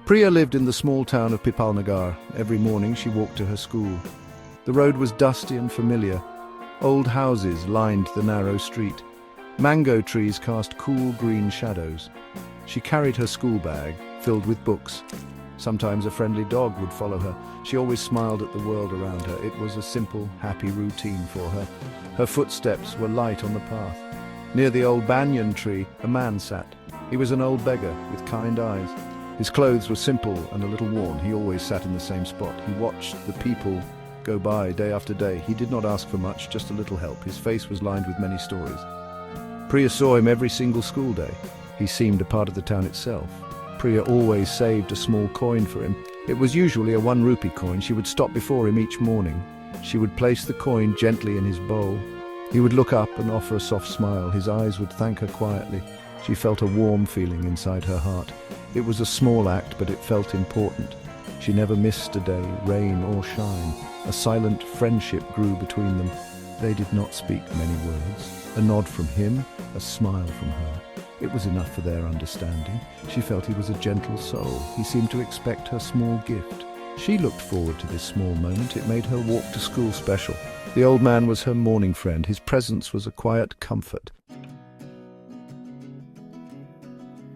Priya lived in the small town of Pipalnagar. Every morning she walked to her school. The road was dusty and familiar. Old houses lined the narrow street. Mango trees cast cool green shadows. She carried her school bag, filled with books. Sometimes a friendly dog would follow her. She always smiled at the world around her. It was a simple, happy routine for her. Her footsteps were light on the path. Near the old banyan tree, a man sat. He was an old beggar with kind eyes. His clothes were simple and a little worn. He always sat in the same spot. He watched the people go by day after day. He did not ask for much, just a little help. His face was lined with many stories. Priya saw him every single school day. He seemed a part of the town itself. Priya always saved a small coin for him. It was usually a 1 rupee coin. She would stop before him each morning. She would place the coin gently in his bowl. He would look up and offer a soft smile. His eyes would thank her quietly. She felt a warm feeling inside her heart. It was a small act, but it felt important. She never missed a day, rain or shine. A silent friendship grew between them. They did not speak many words. A nod from him, a smile from her. It was enough for their understanding. She felt he was a gentle soul. He seemed to expect her small gift. She looked forward to this small moment. It made her walk to school special. The old man was her morning friend. His presence was a quiet comfort.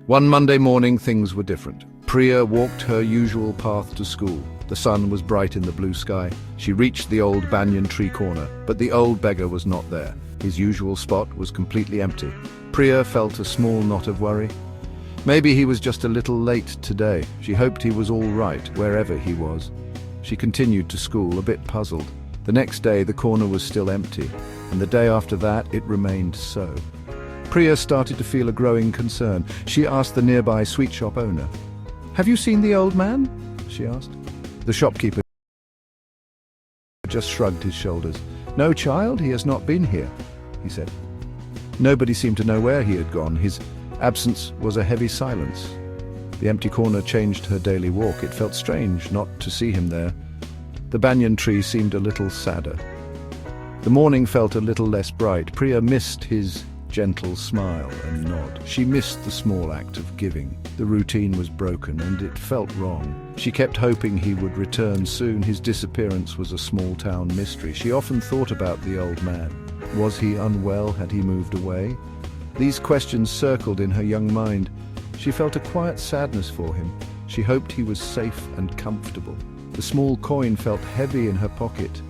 One Monday morning, things were different. Priya walked her usual path to school. The sun was bright in the blue sky. She reached the old banyan tree corner, but the old beggar was not there. His usual spot was completely empty. Priya felt a small knot of worry. Maybe he was just a little late today. She hoped he was all right, wherever he was. She continued to school, a bit puzzled. The next day, the corner was still empty, and the day after that, it remained so. Priya started to feel a growing concern. She asked the nearby sweet shop owner, "Have you seen the old man?" she asked. The shopkeeper just shrugged his shoulders. "No, child, he has not been here," he said. Nobody seemed to know where he had gone. His absence was a heavy silence. The empty corner changed her daily walk. It felt strange not to see him there. The banyan tree seemed a little sadder. The morning felt a little less bright. Priya missed his gentle smile and nod. She missed the small act of giving. The routine was broken and it felt wrong. She kept hoping he would return soon. His disappearance was a small-town mystery. She often thought about the old man. Was he unwell? Had he moved away? These questions circled in her young mind. She felt a quiet sadness for him. She hoped he was safe and comfortable. The small coin felt heavy in her pocket.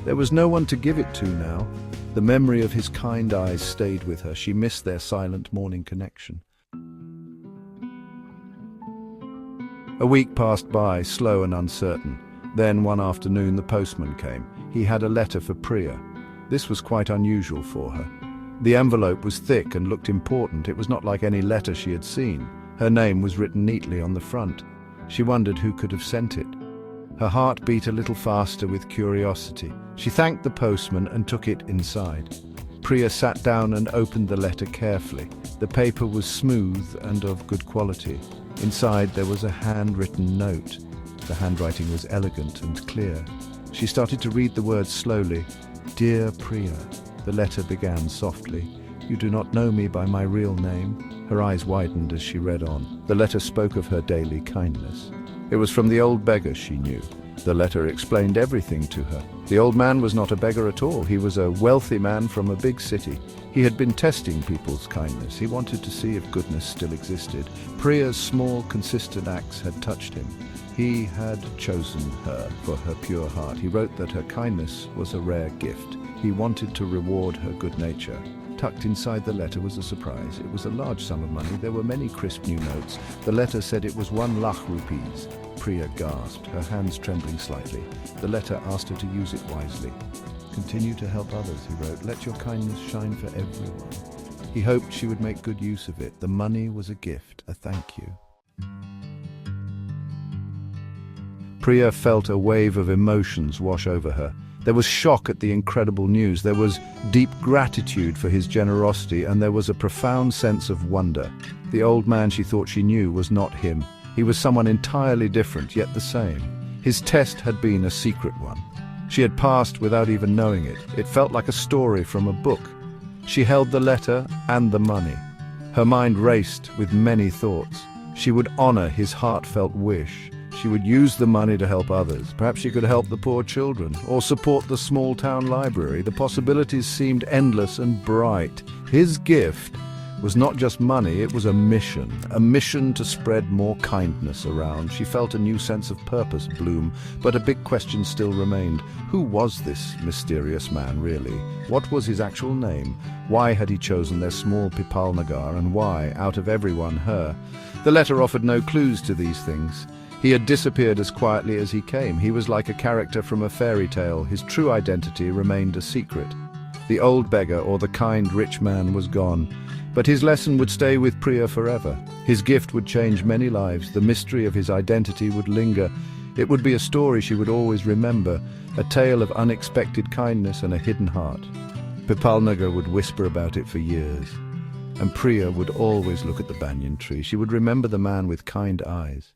There was no one to give it to now. The memory of his kind eyes stayed with her. She missed their silent morning connection. A week passed by, slow and uncertain. Then one afternoon the postman came. He had a letter for Priya. This was quite unusual for her. The envelope was thick and looked important. It was not like any letter she had seen. Her name was written neatly on the front. She wondered who could have sent it. Her heart beat a little faster with curiosity. She thanked the postman and took it inside. Priya sat down and opened the letter carefully. The paper was smooth and of good quality. Inside there was a handwritten note. The handwriting was elegant and clear. She started to read the words slowly. "Dear Priya," the letter began softly. "You do not know me by my real name." Her eyes widened as she read on. The letter spoke of her daily kindness. It was from the old beggar she knew. The letter explained everything to her. The old man was not a beggar at all. He was a wealthy man from a big city. He had been testing people's kindness. He wanted to see if goodness still existed. Priya's small, consistent acts had touched him. He had chosen her for her pure heart. He wrote that her kindness was a rare gift. He wanted to reward her good nature. Tucked inside the letter was a surprise. It was a large sum of money. There were many crisp new notes. The letter said it was 1 lakh rupees. Priya gasped, her hands trembling slightly. The letter asked her to use it wisely. "Continue to help others," he wrote. "Let your kindness shine for everyone." He hoped she would make good use of it. The money was a gift, a thank you. Priya felt a wave of emotions wash over her. There was shock at the incredible news. There was deep gratitude for his generosity, and there was a profound sense of wonder. The old man she thought she knew was not him. He was someone entirely different, yet the same. His test had been a secret one. She had passed without even knowing it. It felt like a story from a book. She held the letter and the money. Her mind raced with many thoughts. She would honor his heartfelt wish. She would use the money to help others. Perhaps she could help the poor children, or support the small-town library. The possibilities seemed endless and bright. His gift was not just money, it was a mission to spread more kindness around. She felt a new sense of purpose bloom, but a big question still remained. Who was this mysterious man, really? What was his actual name? Why had he chosen their small Pipalnagar, and why, out of everyone, her? The letter offered no clues to these things. He had disappeared as quietly as he came. He was like a character from a fairy tale. His true identity remained a secret. The old beggar, or the kind rich man, was gone. But his lesson would stay with Priya forever. His gift would change many lives. The mystery of his identity would linger. It would be a story she would always remember, a tale of unexpected kindness and a hidden heart. Pipalnagar would whisper about it for years. And Priya would always look at the banyan tree. She would remember the man with kind eyes.